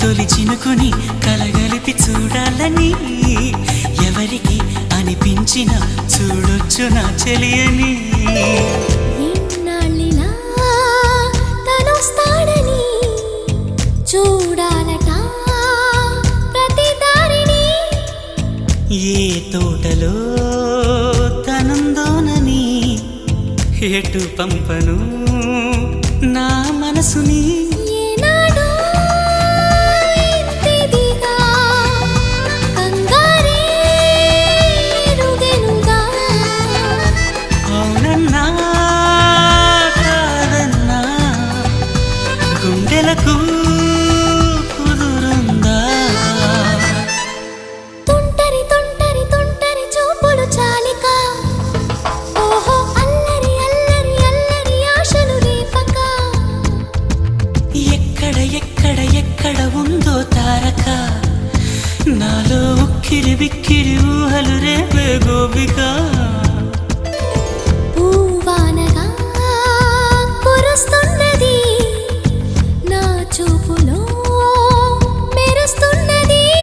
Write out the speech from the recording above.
తొలి చినుకుని కలగలిపి చూడాలని ఎవరికి అనిపించిన చూడొచ్చు నా చెలియని ఇన్నాళ్ళిలా తనొస్తాడని చూడాలట ప్రతి దారిని ఏ తోటలో తనందోనని ఎటు పంపను నా మనసుని గుండెలకు కుదురుందా తుంటరి తుంటరి తుంటరి చూపులు చాలిక ఓహో అల్లరి అల్లరి అల్లరి ఆశలు రేపక ఎక్కడ ఎక్కడ ఎక్కడ ఉందో తారక నాలో ఉక్కిరి బిక్కిరి ఊహలు రేపే గోపిక